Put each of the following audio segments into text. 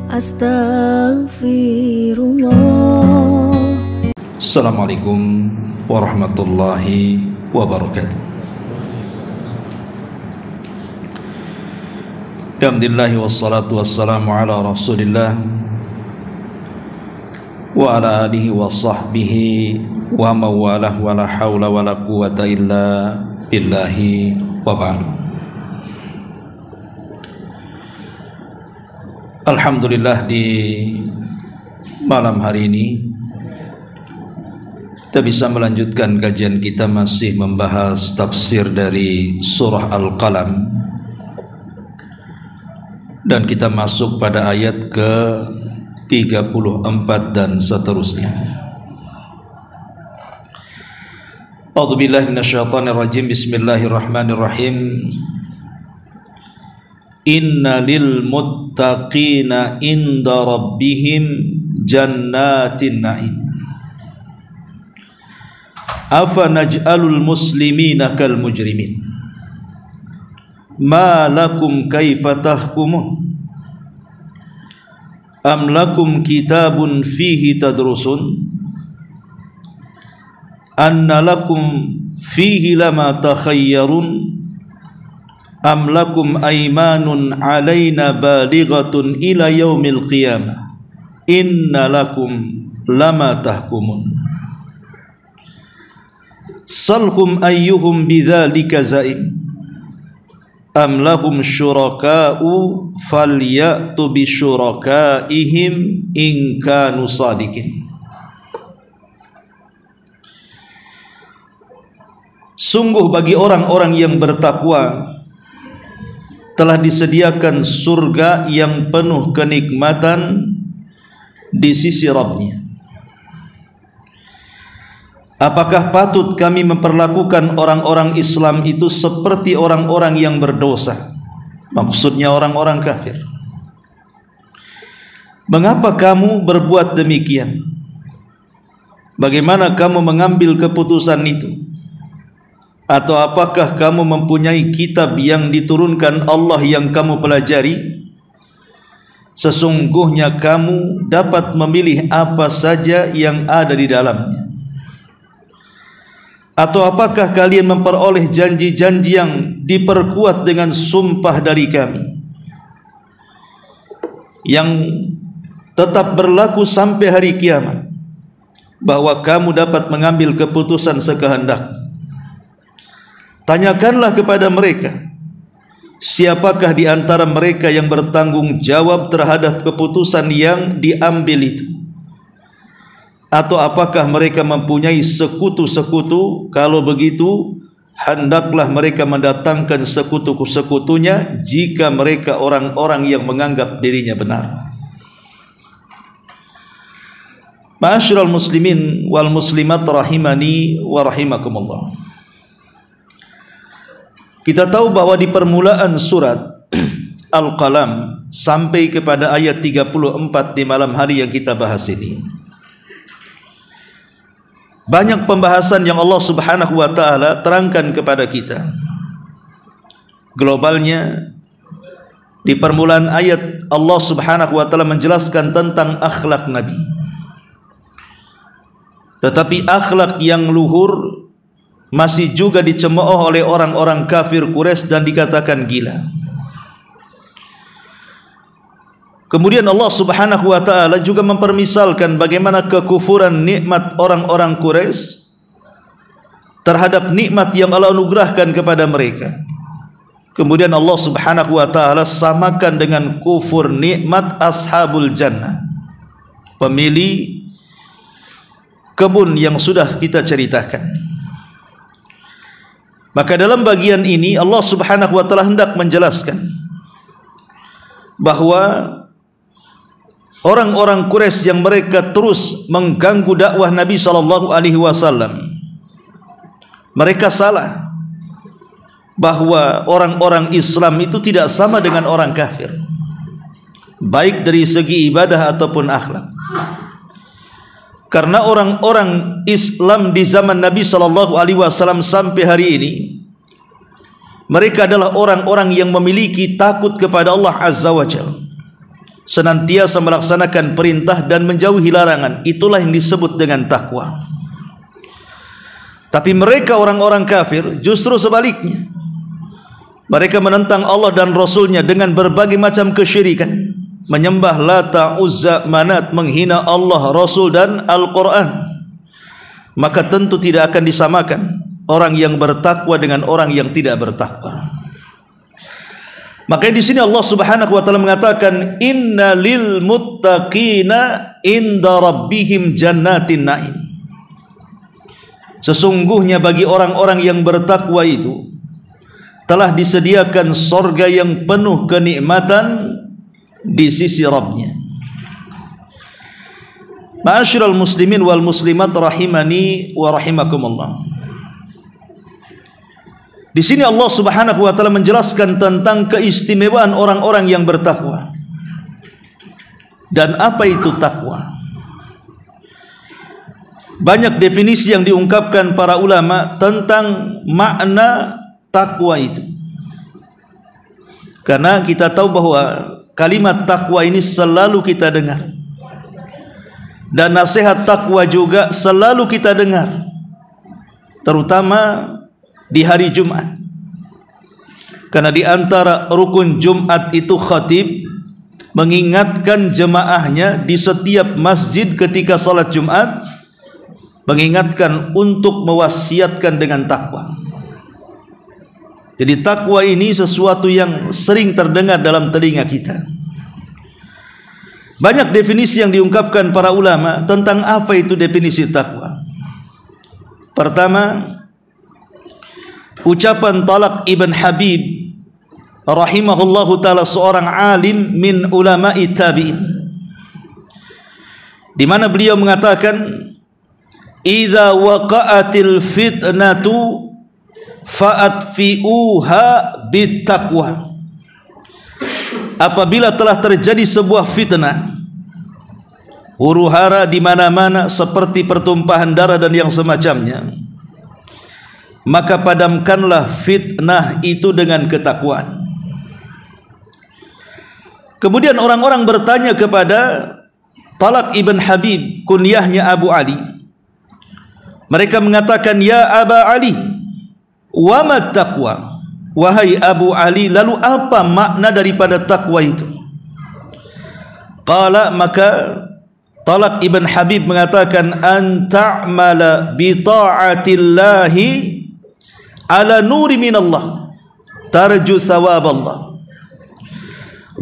Astaghfirullah. Assalamualaikum warahmatullahi wabarakatuh. Alhamdulillah wassalatu wassalamu ala Rasulillah wa ala alihi wa sahbihi wa mawalah wa la hawla wa la quwata illa billahi wa ba'du. Alhamdulillah, di malam hari ini kita bisa melanjutkan kajian kita, masih membahas tafsir dari surah Al-Qalam, dan kita masuk pada ayat ke 34 dan seterusnya. A'udzubillahi minasyaitonirrajim. Bismillahirrahmanirrahim. Inna lil muttaqina inda rabbihim jannatin na'im. Afa naj'alul muslimina kal mujrimin. Ma lakum kaifa tahkumun. Am lakum kitabun fihi tadrusun. Anna lakum fihi lama takhayyarun. Am lakum aymanun alaina balighatun ila yaumil qiyamah. Inna lakum lama tahkumun. Salhum ayyuhum bidzalika zaim. Am lahum syuraka'u falyatu bi syurakaihim in kanu sadiqin. Sungguh bagi orang-orang yang bertakwa telah disediakan surga yang penuh kenikmatan di sisi Rabbnya. Apakah patut kami memperlakukan orang-orang Islam itu seperti orang-orang yang berdosa? Maksudnya orang-orang kafir. Mengapa kamu berbuat demikian? Bagaimana kamu mengambil keputusan itu? Atau apakah kamu mempunyai kitab yang diturunkan Allah yang kamu pelajari? Sesungguhnya kamu dapat memilih apa saja yang ada di dalamnya. Atau apakah kalian memperoleh janji-janji yang diperkuat dengan sumpah dari kami, yang tetap berlaku sampai hari kiamat, bahwa kamu dapat mengambil keputusan sekehendak? Tanyakanlah kepada mereka, siapakah di antara mereka yang bertanggung jawab terhadap keputusan yang diambil itu? Atau apakah mereka mempunyai sekutu-sekutu? Kalau begitu, hendaklah mereka mendatangkan sekutu-sekutunya jika mereka orang-orang yang menganggap dirinya benar. Ma'asyiral muslimin wal muslimat rahimani wa rahimakumullah. Kita tahu bahwa di permulaan surat Al-Qalam sampai kepada ayat 34 di malam hari yang kita bahas ini, banyak pembahasan yang Allah Subhanahu wa taala terangkan kepada kita. Globalnya, di permulaan ayat Allah Subhanahu wa taala menjelaskan tentang akhlak Nabi. Tetapi akhlak yang luhur masih juga dicemooh oleh orang-orang kafir Quraisy dan dikatakan gila. Kemudian Allah Subhanahu wa taala juga mempermisalkan bagaimana kekufuran nikmat orang-orang Quraisy terhadap nikmat yang Allah anugerahkan kepada mereka. Kemudian Allah Subhanahu wa taala samakan dengan kufur nikmat ashabul jannah, pemilik kebun yang sudah kita ceritakan. Maka dalam bagian ini Allah Subhanahu wa taala hendak menjelaskan bahwa orang-orang Quraisy yang mereka terus mengganggu dakwah Nabi sallallahu alaihi wasallam, mereka salah bahwa orang-orang Islam itu tidak sama dengan orang kafir, baik dari segi ibadah ataupun akhlak. Karena orang-orang Islam di zaman Nabi sallallahu alaihi wasallam sampai hari ini, mereka adalah orang-orang yang memiliki takut kepada Allah Azza wa Jalla. senantiasa melaksanakan perintah dan menjauhi larangan. Itulah yang disebut dengan takwa. Tapi mereka orang-orang kafir justru sebaliknya. Mereka menentang Allah dan Rasulnya dengan berbagai macam kesyirikan, menyembah Lata, Uzza, Manat, menghina Allah, Rasul dan Al-Quran. Maka tentu tidak akan disamakan orang yang bertakwa dengan orang yang tidak bertakwa. Makanya di sini Allah Subhanahu wa taala mengatakan, Inna lil muttaqina inda rabbihim jannatin na'im. Sesungguhnya bagi orang-orang yang bertakwa itu telah disediakan sorga yang penuh kenikmatan di sisi Rabbnya. Ma'asyiral muslimin wal muslimat rahimani wa rahimakumullah. Di sini Allah Subhanahu wa taala menjelaskan tentang keistimewaan orang-orang yang bertakwa. Dan apa itu takwa? Banyak definisi yang diungkapkan para ulama tentang makna takwa itu. Karena kita tahu bahwa kalimat takwa ini selalu kita dengar. Dan nasihat takwa juga selalu kita dengar. Terutama di hari Jumat. Karena di antara rukun Jumat itu khatib mengingatkan jemaahnya di setiap masjid ketika salat Jumat, mengingatkan untuk mewasiatkan dengan takwa. Jadi takwa ini sesuatu yang sering terdengar dalam telinga kita. Banyak definisi yang diungkapkan para ulama tentang apa itu definisi takwa. Pertama, ucapan Talaq ibn Habib rahimahullahu ta'ala, seorang alim min ulama'i tabi'in, di mana beliau mengatakan, idza waqa'atil fitnatu fa'atfi'uha bittaqwa. Apabila telah terjadi sebuah fitnah, huru-hara di mana-mana seperti pertumpahan darah dan yang semacamnya, maka padamkanlah fitnah itu dengan ketakwaan. Kemudian orang-orang bertanya kepada Talaq ibn Habib, kunyahnya Abu Ali. Mereka mengatakan, ya Aba Ali, wa ma taqwa? Wahai Abu Ali, lalu apa makna daripada takwa itu? Qala, maka Talaq ibn Habib mengatakan, an ta'mala bi ta'atillahi ala nuri minallah tarju thawaballah,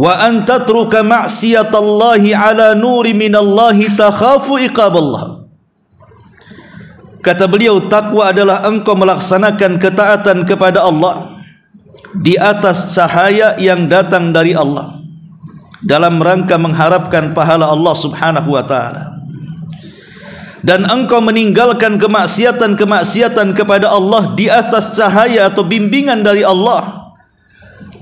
wa an tatruka ma'siyatallahi ala nuri minallahi takhafu iqaballah. Kata beliau, takwa adalah engkau melaksanakan ketaatan kepada Allah di atas cahaya yang datang dari Allah, dalam rangka mengharapkan pahala Allah Subhanahu wa ta'ala, dan engkau meninggalkan kemaksiatan-kemaksiatan kepada Allah di atas cahaya atau bimbingan dari Allah,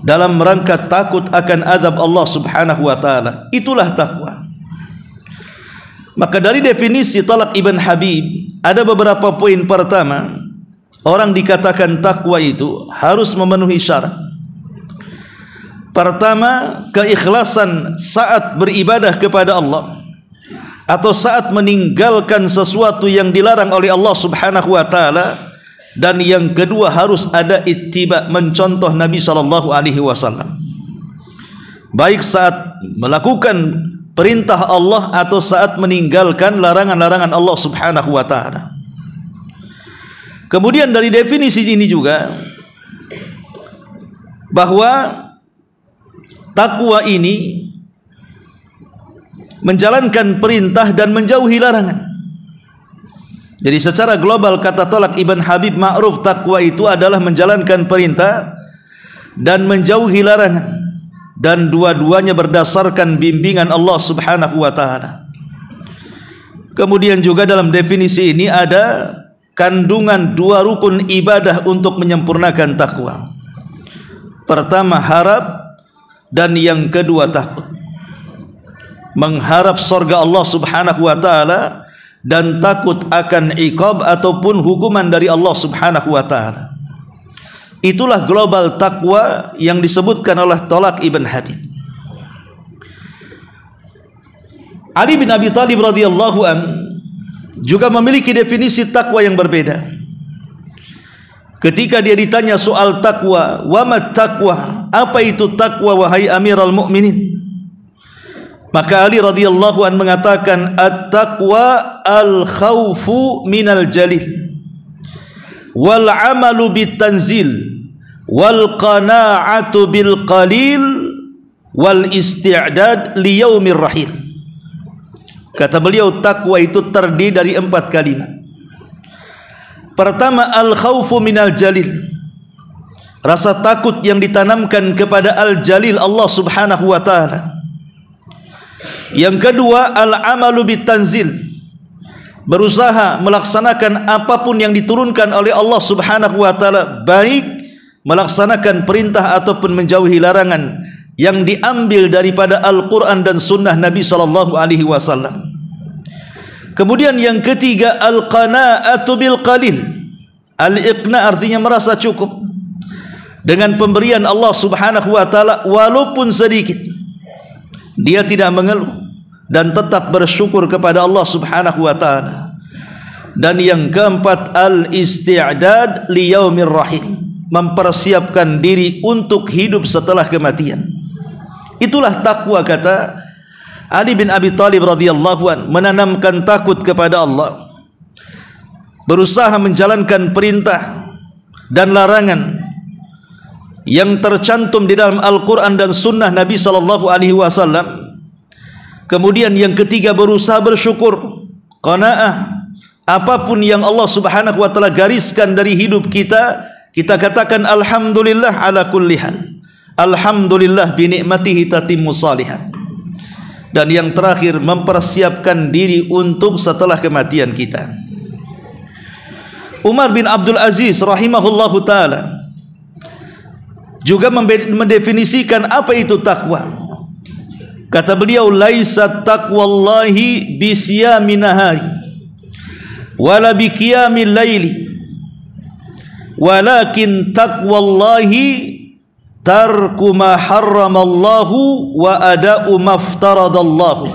dalam rangka takut akan azab Allah Subhanahu wa ta'ala. Itulah takwa. Maka dari definisi Talaq ibn Habib ada beberapa poin. Pertama, orang dikatakan takwa itu harus memenuhi syarat. Pertama, keikhlasan saat beribadah kepada Allah atau saat meninggalkan sesuatu yang dilarang oleh Allah Subhanahu wa ta'ala. Dan yang kedua, harus ada ittiba, mencontoh Nabi SAW, baik saat melakukan perintah Allah atau saat meninggalkan larangan-larangan Allah Subhanahu wa ta'ala. Kemudian dari definisi ini juga bahwa takwa ini menjalankan perintah dan menjauhi larangan. Jadi secara global kata Talaq ibn Habib, ma'ruf takwa itu adalah menjalankan perintah dan menjauhi larangan, dan dua-duanya berdasarkan bimbingan Allah Subhanahu wa ta'ala. Kemudian juga dalam definisi ini ada kandungan dua rukun ibadah untuk menyempurnakan takwa. Pertama, harap, dan yang kedua, takut. Mengharap surga Allah Subhanahu wa ta'ala dan takut akan iqab ataupun hukuman dari Allah Subhanahu wa ta'ala. Itulah global takwa yang disebutkan oleh Talaq ibn Habib. Ali bin Abi Thalib radhiyallahu an juga memiliki definisi takwa yang berbeda. Ketika dia ditanya soal takwa, wa mat taqwa, apa itu takwa wahai Amirul Mukminin? Maka Ali radhiyallahu an mengatakan, at-taqwa al-khawfu minal jalil wal amalu bit tanzil wal qana'atu bil qalil wal isti'dad li yaumir rahil. Kata beliau, takwa itu terdiri dari 4 kalimat. Pertama, al-khawfu minal jalil, rasa takut yang ditanamkan kepada al-jalil Allah subhanahu wa ta'ala. Yang kedua, al-amalu bitanzil, berusaha melaksanakan apapun yang diturunkan oleh Allah subhanahu wa ta'ala, baik melaksanakan perintah ataupun menjauhi larangan yang diambil daripada Al-Quran dan sunnah Nabi sallallahu alaihi wasallam. Kemudian yang ketiga, al-qana'atu bil qalil. Al-iqna artinya merasa cukup dengan pemberian Allah subhanahu wa ta'ala walaupun sedikit. Dia tidak mengeluh dan tetap bersyukur kepada Allah subhanahu wa ta'ala. Dan yang keempat, al-isti'dad li yaumir rahil, mempersiapkan diri untuk hidup setelah kematian. Itulah takwa, kata Ali bin Abi Thalib radhiyallahu an, menanamkan takut kepada Allah, berusaha menjalankan perintah dan larangan yang tercantum di dalam Al-Quran dan sunnah Nabi sallallahu alaihi wasallam. Kemudian yang ketiga, berusaha bersyukur, qanaah, apapun yang Allah subhanahu wa ta'ala gariskan dari hidup kita, kita katakan alhamdulillah ala kulli hal, alhamdulillah bi ni'matihi tatimmu shalihat. Dan yang terakhir, mempersiapkan diri untuk setelah kematian kita. Umar bin Abdul Aziz rahimahullahu ta'ala juga mendefinisikan apa itu takwa. Kata beliau, laisa taqwallahi bisiyami nahari wala biqiyamil laili, walakin taqwallahi tarku ma harramallahu wa ada'u maftaradallahu.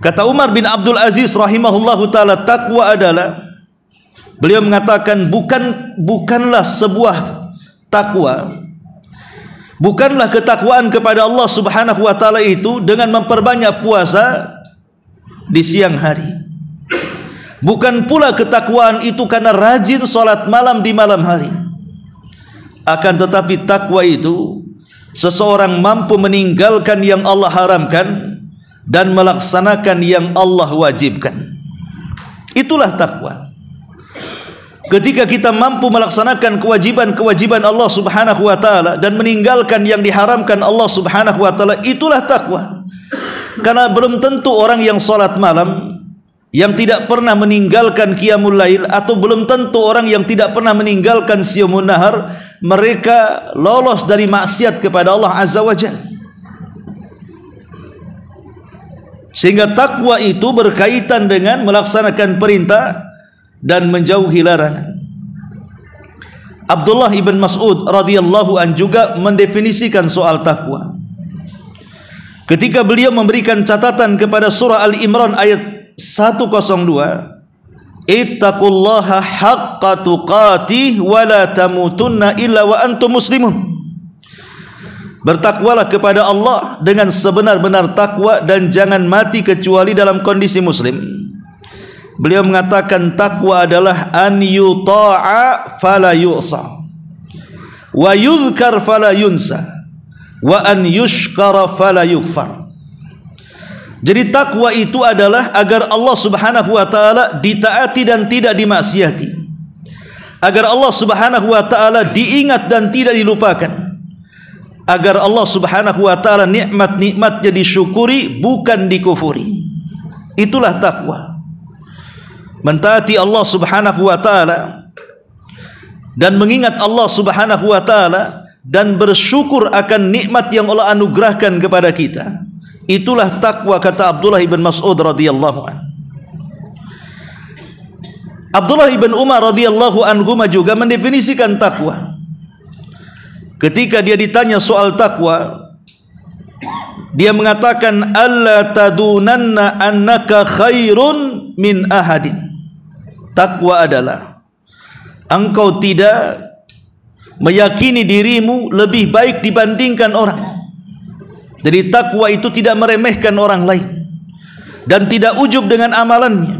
Kata Umar bin Abdul Aziz rahimahullahu ta'ala, takwa adalah, beliau mengatakan, bukanlah sebuah takwa, bukanlah ketakwaan kepada Allah subhanahu wa ta'ala itu dengan memperbanyak puasa di siang hari. Bukan pula ketakwaan itu karena rajin salat malam di malam hari. Akan tetapi takwa itu seseorang mampu meninggalkan yang Allah haramkan dan melaksanakan yang Allah wajibkan. Itulah takwa. Ketika kita mampu melaksanakan kewajiban-kewajiban Allah subhanahu wa ta'ala dan meninggalkan yang diharamkan Allah subhanahu wa ta'ala, itulah takwa. Karena belum tentu orang yang salat malam, yang tidak pernah meninggalkan qiyamul lail, atau belum tentu orang yang tidak pernah meninggalkan siyamun nahar, mereka lolos dari maksiat kepada Allah azza wa jalla. Sehingga takwa itu berkaitan dengan melaksanakan perintah dan menjauhi larangan. Abdullah ibn Mas'ud radhiyallahu an juga mendefinisikan soal takwa. Ketika beliau memberikan catatan kepada surah Al-Imran ayat 102, ittaqullaha haqqa tuqatih wa la tamutunna illa wa antum muslimun. Bertakwalah kepada Allah dengan sebenar-benar takwa dan jangan mati kecuali dalam kondisi muslim. Beliau mengatakan takwa adalah an yuta'a fala yu'sa wa yudhkar fala yunsa wa an yushkara fala yukfar. Jadi takwa itu adalah agar Allah subhanahu wa ta'ala ditaati dan tidak dimaksiati, agar Allah subhanahu wa ta'ala diingat dan tidak dilupakan, agar Allah subhanahu wa ta'ala nikmat-nikmatnya disyukuri bukan dikufuri. Itulah takwa. Mentaati Allah subhanahu wa ta'ala dan mengingat Allah subhanahu wa ta'ala dan bersyukur akan nikmat yang Allah anugerahkan kepada kita. Itulah takwa, kata Abdullah ibn Mas'ud radhiyallahu an. Abdullah ibn Umar radhiyallahu anhuma juga mendefinisikan takwa. Ketika dia ditanya soal takwa, Dia mengatakan alla tadunanna annaka khairun min ahadin. Takwa adalah engkau tidak meyakini dirimu lebih baik dibandingkan orang. Jadi takwa itu tidak meremehkan orang lain dan tidak ujub dengan amalannya.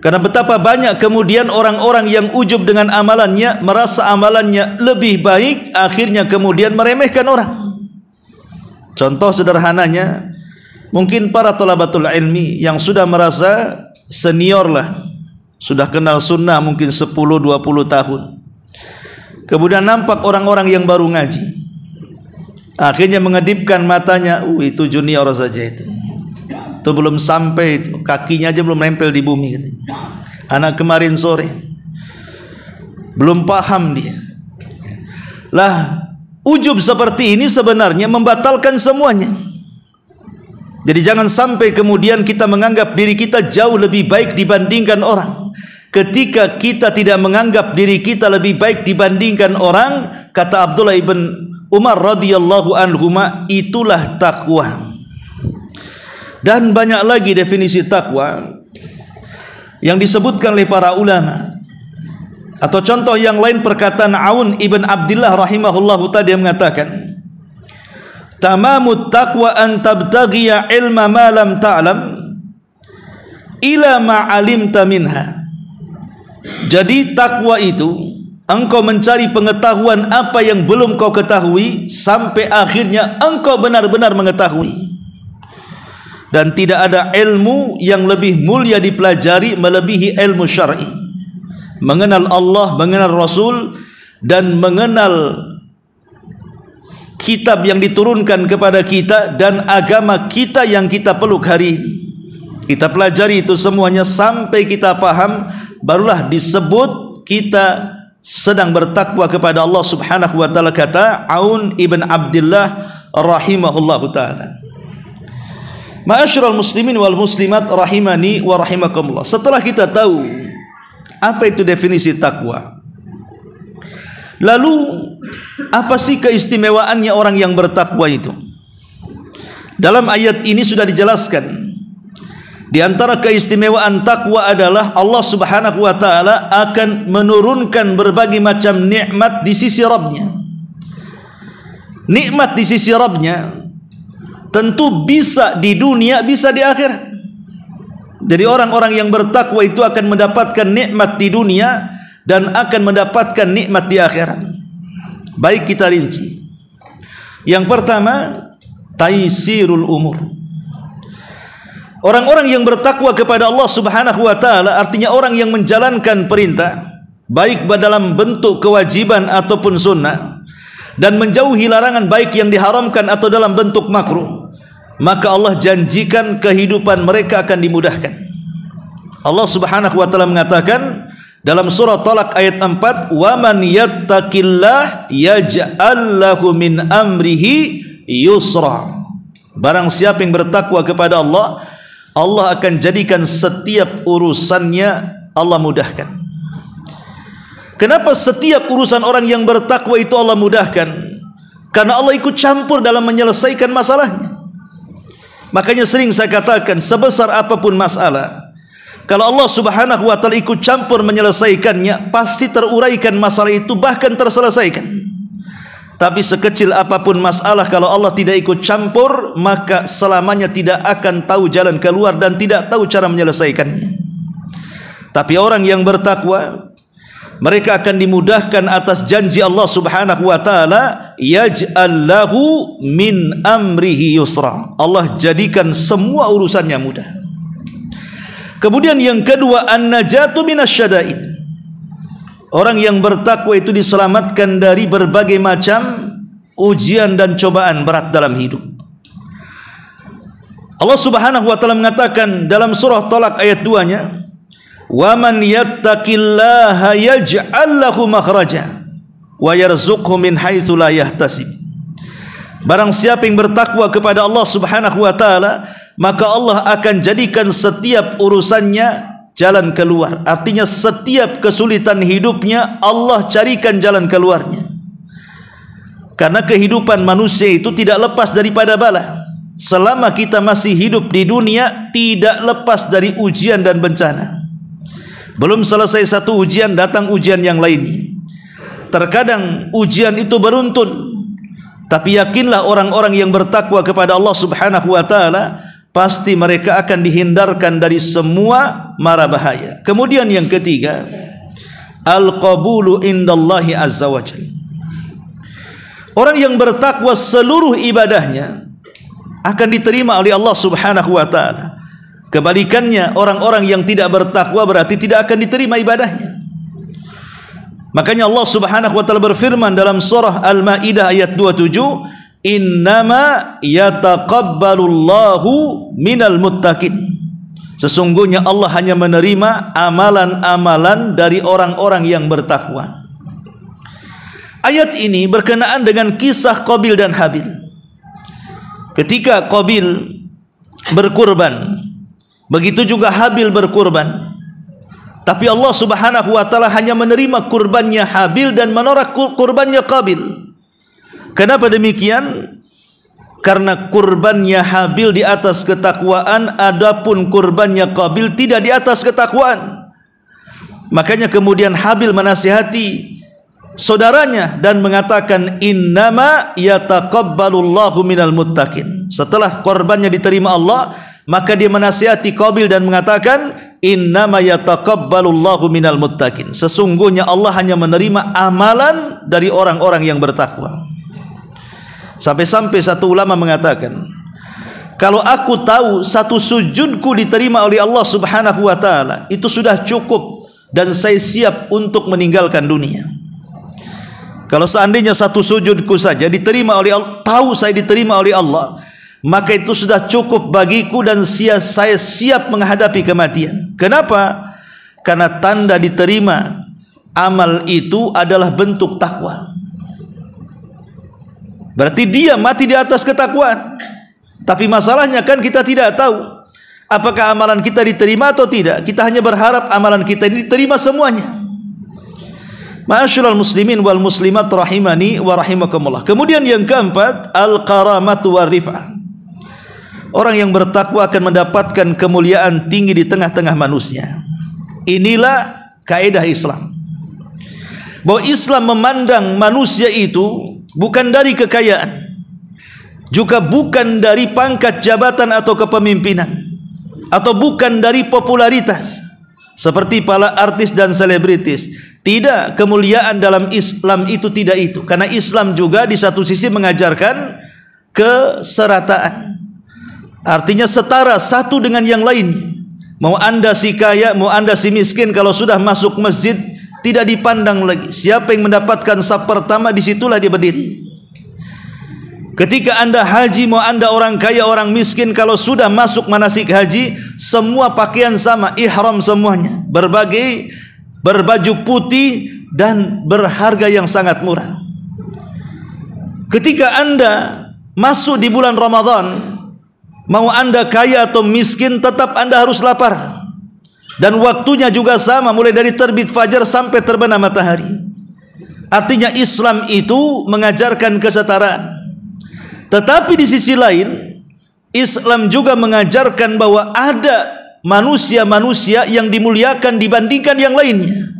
Karena betapa banyak kemudian orang-orang yang ujub dengan amalannya, merasa amalannya lebih baik, akhirnya kemudian meremehkan orang. Contoh sederhananya, mungkin para thalabatul ilmi yang sudah merasa senior lah, sudah kenal sunnah mungkin 10-20 tahun. Kemudian nampak orang-orang yang baru ngaji, akhirnya mengedipkan matanya, itu junior saja itu belum sampai, itu kakinya aja belum nempel di bumi katanya. Anak kemarin sore belum paham dia. Lah, ujub seperti ini sebenarnya membatalkan semuanya. Jadi jangan sampai kemudian kita menganggap diri kita jauh lebih baik dibandingkan orang. Ketika kita tidak menganggap diri kita lebih baik dibandingkan orang, kata Abdullah ibn Umar radhiyallahu anhuma, itulah takwa. Dan banyak lagi definisi takwa yang disebutkan oleh para ulama. Atau contoh yang lain, perkataan Aun ibn Abdillah rahimahullahu ta'ala, dia mengatakan tamamut taqwa an tabtaghiya ilma ma lam ta'lam ila ma 'alimta minha. Jadi takwa itu engkau mencari pengetahuan apa yang belum kau ketahui sampai akhirnya engkau benar-benar mengetahui. Dan tidak ada ilmu yang lebih mulia dipelajari melebihi ilmu syar'i. Mengenal Allah, mengenal Rasul, dan mengenal kitab yang diturunkan kepada kita dan agama kita yang kita peluk hari ini. Kita pelajari itu semuanya sampai kita paham, barulah disebut kita sedang bertakwa kepada Allah Subhanahu wa taala, kata Aun ibn Abdillah rahimahullahu taala. Ma'asyiral muslimin wal muslimat rahimani wa rahimakumullah. Setelah kita tahu apa itu definisi takwa, lalu apa sih keistimewaannya orang yang bertakwa itu? Dalam ayat ini sudah dijelaskan. Di antara keistimewaan takwa adalah Allah Subhanahu wa taala akan menurunkan berbagai macam nikmat di sisi Rabbnya. Nikmat di sisi Rabbnya tentu bisa di dunia, bisa di akhirat. Jadi orang-orang yang bertakwa itu akan mendapatkan nikmat di dunia dan akan mendapatkan nikmat di akhirat. Baik, kita rinci. Yang pertama, taisirul umur. Orang-orang yang bertakwa kepada Allah Subhanahu wa taala artinya orang yang menjalankan perintah baik dalam bentuk kewajiban ataupun sunnah, dan menjauhi larangan baik yang diharamkan atau dalam bentuk makruh, maka Allah janjikan kehidupan mereka akan dimudahkan. Allah Subhanahu wa taala mengatakan dalam surah Talaq ayat 4, "Wa man yattaqillah yaj'al lahu min amrihi yusra." Barang siapa yang bertakwa kepada Allah, Allah akan jadikan setiap urusannya Allah mudahkan. Kenapa setiap urusan orang yang bertakwa itu Allah mudahkan? Karena Allah ikut campur dalam menyelesaikan masalahnya. Makanya sering saya katakan, sebesar apapun masalah, kalau Allah Subhanahu wa taala ikut campur menyelesaikannya, pasti teruraikan masalah itu, bahkan terselesaikan. Tapi sekecil apapun masalah, kalau Allah tidak ikut campur, maka selamanya tidak akan tahu jalan keluar dan tidak tahu cara menyelesaikannya. Tapi orang yang bertakwa, mereka akan dimudahkan atas janji Allah Subhanahu wa taala, yaj'al lahu min amrihi yusra. Allah jadikan semua urusannya mudah. Kemudian yang kedua, an-najatu minasyada'id. Orang yang bertakwa itu diselamatkan dari berbagai macam ujian dan cobaan berat dalam hidup. Allah Subhanahu wa taala mengatakan dalam surah Talaq ayat 2-nya, "Wa man yattaqillaha yaj'al lahu makhraja wa yarzuqhu min haitsu la yahtasib." Barang siapa yang bertakwa kepada Allah Subhanahu wa taala, maka Allah akan jadikan setiap urusannya jalan keluar. Artinya setiap kesulitan hidupnya Allah carikan jalan keluarnya. Karena kehidupan manusia itu tidak lepas daripada bala. Selama kita masih hidup di dunia, tidak lepas dari ujian dan bencana. Belum selesai satu ujian, datang ujian yang lainnya. Terkadang ujian itu beruntun, tapi yakinlah orang-orang yang bertakwa kepada Allah Subhanahu wa ta'ala, pasti mereka akan dihindarkan dari semua mara bahaya. Kemudian yang ketiga, al-qabulu indallahi azza wa jalla. Orang yang bertakwa seluruh ibadahnya akan diterima oleh Allah Subhanahu wa ta'ala. Kebalikannya, orang-orang yang tidak bertakwa berarti tidak akan diterima ibadahnya. Makanya Allah Subhanahu wa ta'ala berfirman dalam surah Al-Maidah ayat 27, innama yataqabbalullahu minal muttaqin. Sesungguhnya Allah hanya menerima amalan-amalan dari orang-orang yang bertakwa. Ayat ini berkenaan dengan kisah Qabil dan Habil. Ketika Qabil berkurban, begitu juga Habil berkurban. Tapi Allah Subhanahu wa ta'ala hanya menerima kurbannya Habil dan menolak kurbannya Qabil. Kenapa demikian? Karena kurbannya Habil di atas ketakwaan, adapun kurbannya Qabil tidak di atas ketakwaan. Makanya kemudian Habil menasihati saudaranya dan mengatakan innama yataqabbalullahu minal muttaqin. Setelah korbannya diterima Allah, maka dia menasihati Qabil dan mengatakan innama yataqabbalullahu minal muttaqin. Sesungguhnya Allah hanya menerima amalan dari orang-orang yang bertakwa. Sampai-sampai satu ulama mengatakan, kalau aku tahu satu sujudku diterima oleh Allah Subhanahu wa ta'ala, itu sudah cukup dan saya siap untuk meninggalkan dunia. Kalau seandainya satu sujudku saja diterima oleh Allah, tahu saya diterima oleh Allah, maka itu sudah cukup bagiku dan saya siap menghadapi kematian. Kenapa? Karena tanda diterima amal itu adalah bentuk takwa. Berarti dia mati di atas ketakwaan. Tapi masalahnya kan kita tidak tahu apakah amalan kita diterima atau tidak. Kita hanya berharap amalan kita diterima semuanya. Ma'asyiral muslimin wal muslimat rahimani wa rahimakumullah. Kemudian yang keempat, al-karamatu war rif'ah. Orang yang bertakwa akan mendapatkan kemuliaan tinggi di tengah-tengah manusia. Inilah kaidah Islam. Bahwa Islam memandang manusia itu bukan dari kekayaan, juga bukan dari pangkat jabatan atau kepemimpinan, atau bukan dari popularitas seperti para artis dan selebritis. Tidak, kemuliaan dalam Islam itu tidak itu. Karena Islam juga di satu sisi mengajarkan keserataan. Artinya setara satu dengan yang lainnya. Mau anda si kaya, mau anda si miskin, kalau sudah masuk masjid tidak dipandang lagi. Siapa yang mendapatkan saf pertama, disitulah dia berdiri. Ketika anda haji, mau anda orang kaya, orang miskin, kalau sudah masuk manasik haji, semua pakaian sama, ihram semuanya, berbaju putih dan berharga yang sangat murah. Ketika anda masuk di bulan Ramadan, mau anda kaya atau miskin, tetap anda harus lapar. Dan waktunya juga sama, mulai dari terbit fajar sampai terbenam matahari. Artinya Islam itu mengajarkan kesetaraan. Tetapi di sisi lain, Islam juga mengajarkan bahwa ada manusia-manusia yang dimuliakan dibandingkan yang lainnya.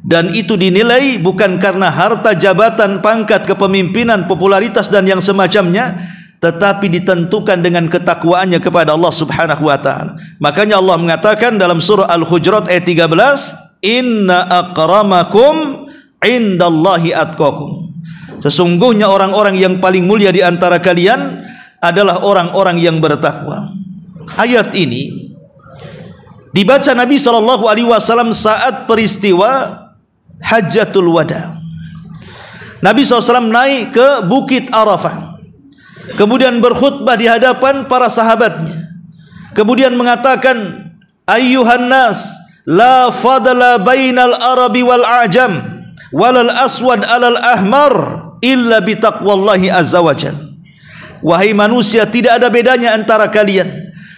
Dan itu dinilai bukan karena harta, jabatan, pangkat, kepemimpinan, popularitas dan yang semacamnya, tetapi ditentukan dengan ketakwaannya kepada Allah Subhanahu wa ta'ala. Makanya Allah mengatakan dalam surah Al-Hujurat ayat 13, inna akramakum indallahi atqakum. Sesungguhnya orang-orang yang paling mulia di antara kalian adalah orang-orang yang bertakwa. Ayat ini dibaca Nabi SAW saat peristiwa Hajjatul Wada. Nabi SAW naik ke Bukit Arafah, kemudian berkhutbah di hadapan para sahabatnya. Kemudian mengatakan, ayyuhan nas, la fadla bainal arabi wal a'jam, walal aswad alal ahmar, illa bitaqwallahi azza wajal. Wahai manusia, tidak ada bedanya antara kalian,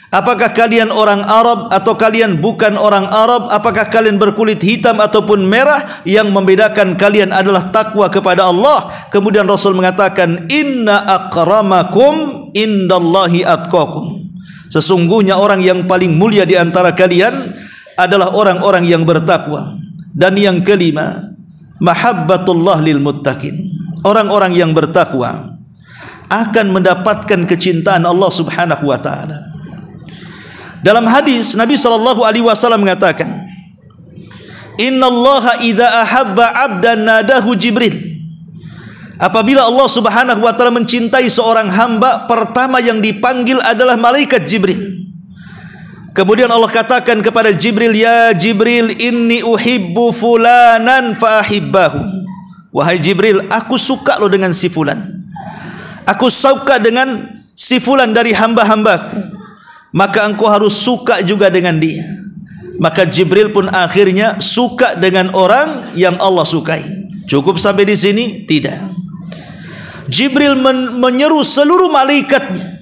Apakah kalian orang Arab atau kalian bukan orang Arab? Apakah kalian berkulit hitam ataupun merah? Yang membedakan kalian adalah takwa kepada Allah. Kemudian Rasul mengatakan, inna akramakum indallahi atqakum. Sesungguhnya orang yang paling mulia di antara kalian adalah orang-orang yang bertakwa. Dan yang kelima, mahabbatullah lil muttaqin. Orang-orang yang bertakwa akan mendapatkan kecintaan Allah Subhanahu wa taala. Dalam hadis Nabi SAW mengatakan, innallaha idza ahabba 'abdan nadahu Jibril. Apabila Allah Subhanahu wa taala mencintai seorang hamba, pertama yang dipanggil adalah malaikat Jibril. Kemudian Allah katakan kepada Jibril, ya Jibril, inni uhibbu fulanan fa ahibbahu. Wahai Jibril, aku suka lo dengan si fulan. Aku suka dengan si fulan dari hamba-hambaku, maka engkau harus suka juga dengan dia. Maka Jibril pun akhirnya suka dengan orang yang Allah sukai. Cukup sampai di sini? Tidak. Jibril menyeru seluruh malaikatnya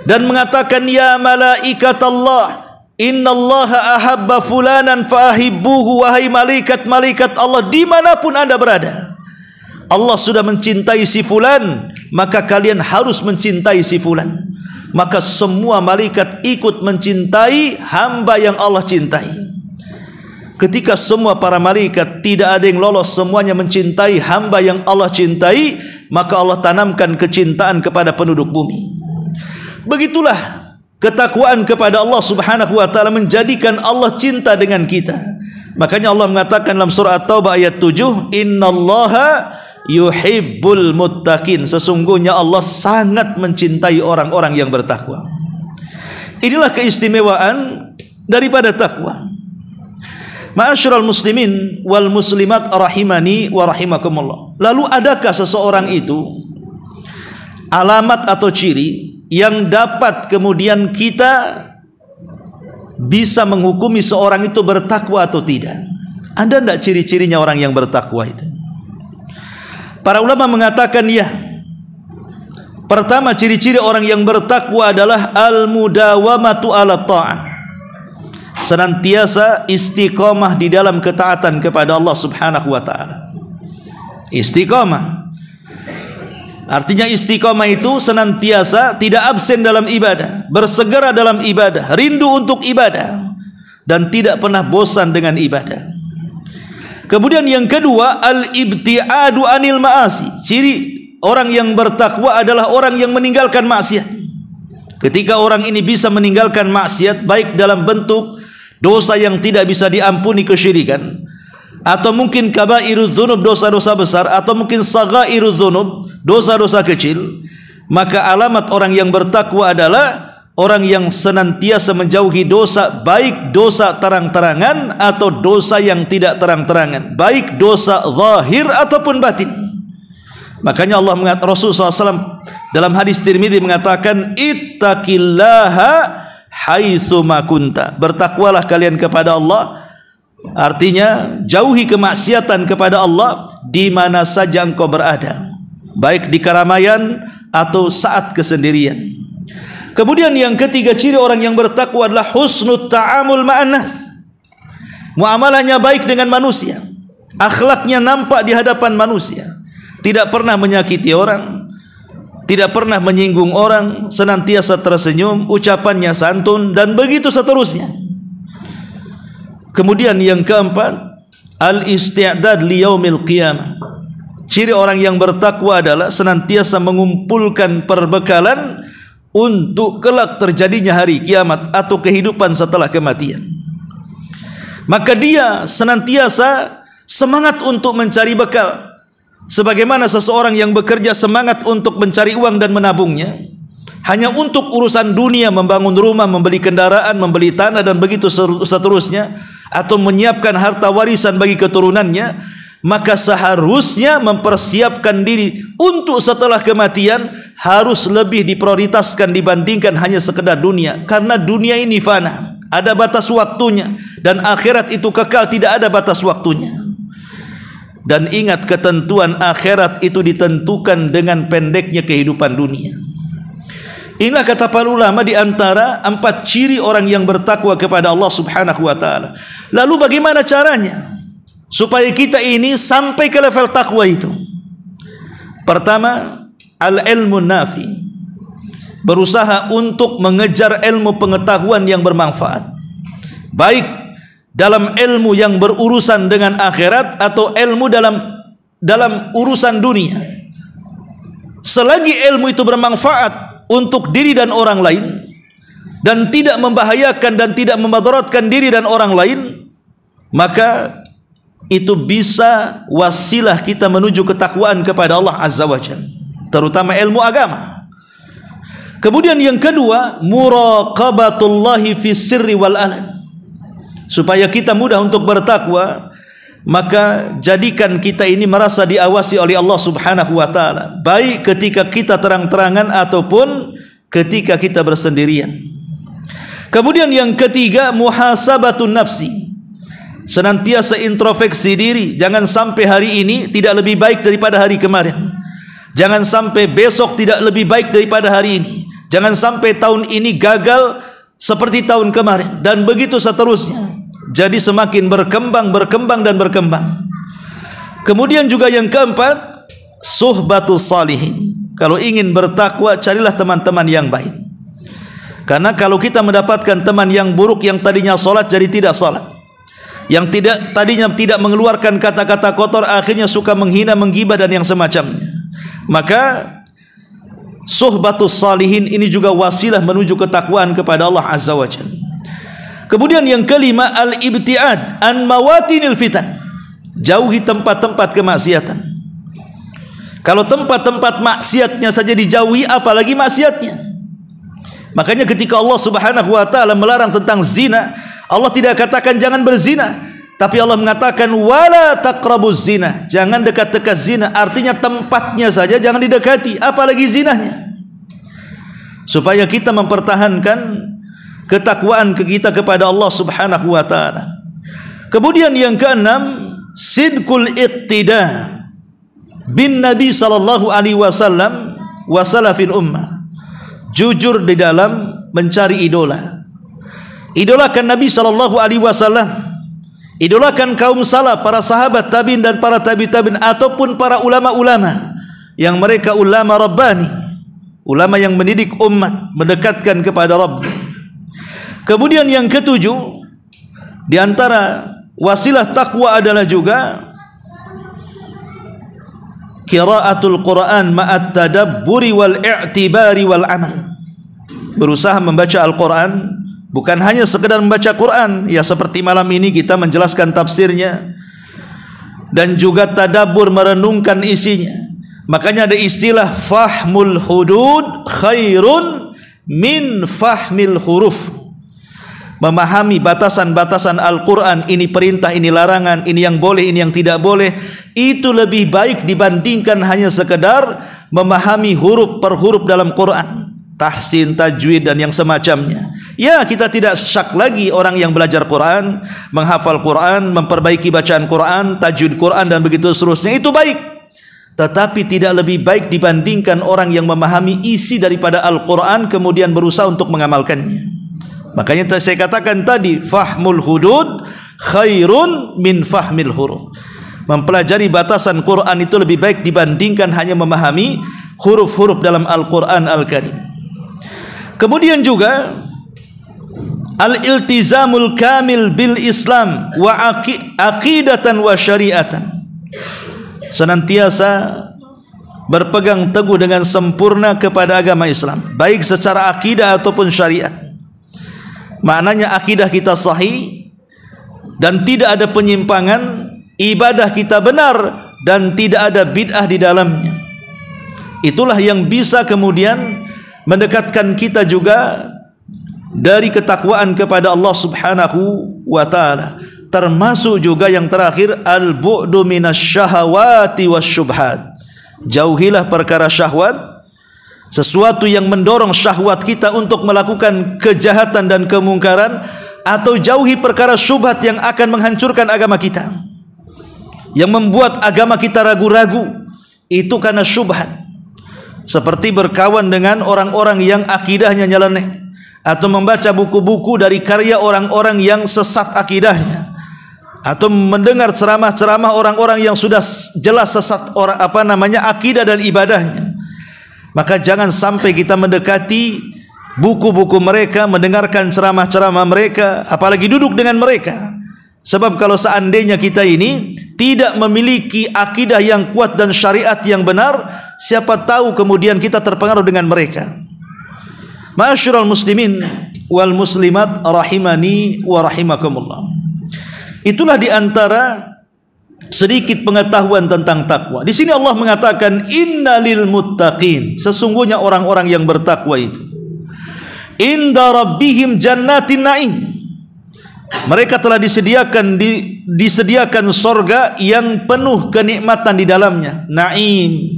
dan mengatakan, ya malaikat Allah, innallaha ahabba fulanan fa ahibbuhu. Wahai malaikat-malaikat Allah, dimanapun anda berada, Allah sudah mencintai si fulan, maka kalian harus mencintai si fulan. Maka semua malaikat ikut mencintai hamba yang Allah cintai. Ketika semua para malaikat tidak ada yang lolos, semuanya mencintai hamba yang Allah cintai, maka Allah tanamkan kecintaan kepada penduduk bumi. Begitulah ketakwaan kepada Allah Subhanahu wa taala menjadikan Allah cinta dengan kita. Makanya Allah mengatakan dalam surah At-Taubah ayat 7, innallaha yuhibbul muttaqin. Sesungguhnya Allah sangat mencintai orang-orang yang bertakwa. Inilah keistimewaan daripada takwa. Ma'asyiral muslimin wal muslimat rahimani wa rahimakumullah. Lalu adakah seseorang itu alamat atau ciri yang dapat kemudian kita bisa menghukumi seorang itu bertakwa atau tidak? Ada enggak ciri-cirinya orang yang bertakwa itu? Para ulama mengatakan ya. Pertama, ciri-ciri orang yang bertakwa adalah al-mudawamatu ala ta'ah. Senantiasa istiqamah di dalam ketaatan kepada Allah Subhanahu wa taala. Istiqamah. Artinya istiqamah itu senantiasa tidak absen dalam ibadah, bersegera dalam ibadah, rindu untuk ibadah, dan tidak pernah bosan dengan ibadah. Kemudian yang kedua, al-ibti'adu anil ma'asi. Ciri orang yang bertakwa adalah orang yang meninggalkan maksiat. Ketika orang ini bisa meninggalkan maksiat, baik dalam bentuk dosa yang tidak bisa diampuni, kesyirikan, atau mungkin kabairudz dzunub, dosa-dosa besar, atau mungkin saghairudz dzunub, dosa-dosa kecil, maka alamat orang yang bertakwa adalah orang yang senantiasa menjauhi dosa, baik dosa terang-terangan atau dosa yang tidak terang-terangan, baik dosa zahir ataupun batin. Makanya Allah mengatakan, Rasulullah SAW dalam hadis Tirmidzi mengatakan, ittaqillaha haitsu ma kunta. Bertakwalah kalian kepada Allah, artinya jauhi kemaksiatan kepada Allah di mana saja engkau berada, baik di keramaian atau saat kesendirian. Kemudian yang ketiga, ciri orang yang bertakwa adalah husnut ta'amul ma'an nas. Muamalahnya baik dengan manusia, akhlaknya nampak di hadapan manusia, tidak pernah menyakiti orang, tidak pernah menyinggung orang, senantiasa tersenyum, ucapannya santun, dan begitu seterusnya. Kemudian yang keempat, al-isti'dad liyaumil qiyamah. Ciri orang yang bertakwa adalah senantiasa mengumpulkan perbekalan untuk kelak terjadinya hari kiamat atau kehidupan setelah kematian. Maka dia senantiasa semangat untuk mencari bekal, sebagaimana seseorang yang bekerja semangat untuk mencari uang dan menabungnya hanya untuk urusan dunia, membangun rumah, membeli kendaraan, membeli tanah, dan begitu seterusnya, atau menyiapkan harta warisan bagi keturunannya. Maka seharusnya mempersiapkan diri untuk setelah kematian harus lebih diprioritaskan dibandingkan hanya sekedar dunia, karena dunia ini fana, ada batas waktunya, dan akhirat itu kekal, tidak ada batas waktunya. Dan ingat, ketentuan akhirat itu ditentukan dengan pendeknya kehidupan dunia. Inilah kata para ulama di antara 4 ciri orang yang bertakwa kepada Allah Subhanahu wa taala. Lalu bagaimana caranya supaya kita ini sampai ke level takwa itu? Pertama, al-ilmu nafi. Berusaha untuk mengejar ilmu pengetahuan yang bermanfaat. Baik dalam ilmu yang berurusan dengan akhirat atau ilmu dalam urusan dunia. Selagi ilmu itu bermanfaat untuk diri dan orang lain dan tidak membahayakan dan tidak memadaratkan diri dan orang lain, maka itu bisa wasilah kita menuju ketakwaan kepada Allah Azza wa Jalla, terutama ilmu agama. Kemudian yang kedua, muraqabatullahi fi sirri wal alan. Supaya kita mudah untuk bertakwa, maka jadikan kita ini merasa diawasi oleh Allah Subhanahu wa taala, baik ketika kita terang-terangan ataupun ketika kita bersendirian. Kemudian yang ketiga, muhasabatun nafsi. Senantiasa introspeksi diri, jangan sampai hari ini tidak lebih baik daripada hari kemarin. Jangan sampai besok tidak lebih baik daripada hari ini. Jangan sampai tahun ini gagal seperti tahun kemarin, dan begitu seterusnya. Jadi semakin berkembang dan berkembang. Kemudian juga yang keempat, suhbatus salihin. Kalau ingin bertakwa, carilah teman-teman yang baik. Karena kalau kita mendapatkan teman yang buruk, yang tadinya salat jadi tidak salat, yang tadinya tidak mengeluarkan kata-kata kotor, akhirnya suka menghina, menggibah dan yang semacamnya, maka suhbatus salihin ini juga wasilah menuju ketakwaan kepada Allah Azza wa Jalla. Kemudian yang kelima, al-ibtiad an mawatinil fitan. Jauhi tempat-tempat kemaksiatan. Kalau tempat-tempat maksiatnya saja dijauhi, apalagi maksiatnya. Makanya ketika Allah Subhanahu wa taala melarang tentang zina, Allah tidak katakan jangan berzina, tapi Allah mengatakan wala taqrabuz zina, jangan dekat-dekat zina. Artinya tempatnya saja jangan didekati, apalagi zinahnya. Supaya kita mempertahankan ketakwaan kita kepada Allah Subhanahu wa taala. Kemudian yang keenam, sidqul iqtida bin Nabi sallallahu alaihi wasallam wa salafil ummah. Jujur di dalam mencari idola. Idolakan Nabi sallallahu alaihi wasallam, idolakan kaum salaf, para sahabat tabi'in dan para tabi'in ataupun para ulama-ulama yang mereka ulama rabbani, ulama yang mendidik umat mendekatkan kepada Rabb. Kemudian yang ketujuh, di antara wasilah takwa adalah juga qiraatul Quran ma'at tadabburi wal i'tibari wal amal. Berusaha membaca Al-Quran, bukan hanya sekedar membaca Quran, ya seperti malam ini kita menjelaskan tafsirnya, dan juga tadabbur, merenungkan isinya. Makanya ada istilah fahmul hudud khairun min fahmil huruf. Memahami batasan-batasan Al-Quran, ini perintah, ini larangan, ini yang boleh, ini yang tidak boleh, itu lebih baik dibandingkan hanya sekedar memahami huruf per huruf dalam Quran, tahsin, tajwid dan yang semacamnya. Ya, kita tidak syak lagi orang yang belajar Quran, menghafal Quran, memperbaiki bacaan Quran, tajwid Quran dan begitu seterusnya, itu baik. Tetapi tidak lebih baik dibandingkan orang yang memahami isi daripada Al-Quran kemudian berusaha untuk mengamalkannya. Makanya saya katakan tadi, fahmul hudud khairun min fahmil huruf. Mempelajari batasan Quran itu lebih baik dibandingkan hanya memahami huruf-huruf dalam Al-Quran Al-Karim. Kemudian juga al-iltizamul kamil bil Islam wa aqidatan wa syariatan. Senantiasa berpegang teguh dengan sempurna kepada agama Islam, baik secara akidah ataupun syariat. Maknanya akidah kita sahih dan tidak ada penyimpangan, ibadah kita benar dan tidak ada bid'ah di dalamnya. Itulah yang bisa kemudian mendekatkan kita juga dari ketakwaan kepada Allah Subhanahu wa taala. Termasuk juga yang terakhir, al-bu'du minasyahawati wasyubhat. Jauhilah perkara syahwat, sesuatu yang mendorong syahwat kita untuk melakukan kejahatan dan kemungkaran, atau jauhi perkara syubhat yang akan menghancurkan agama kita, yang membuat agama kita ragu-ragu, itu karena syubhat. seperti berkawan dengan orang-orang yang akidahnya nyeleneh, atau membaca buku-buku dari karya orang-orang yang sesat akidahnya, atau mendengar ceramah-ceramah orang-orang yang sudah jelas sesat akidah dan ibadahnya. Maka jangan sampai kita mendekati buku-buku mereka, mendengarkan ceramah-ceramah mereka, apalagi duduk dengan mereka. Sebab kalau seandainya kita ini tidak memiliki akidah yang kuat dan syariat yang benar, siapa tahu kemudian kita terpengaruh dengan mereka. Ma'asyiral muslimin wal muslimat rahimani wa rahimakumullah. Itulah di antara sedikit pengetahuan tentang takwa. Di sini Allah mengatakan innalil muttaqin, sesungguhnya orang-orang yang bertakwa itu inda rabbihim jannatin na'im, mereka telah disediakan sorga yang penuh kenikmatan di dalamnya. Na'im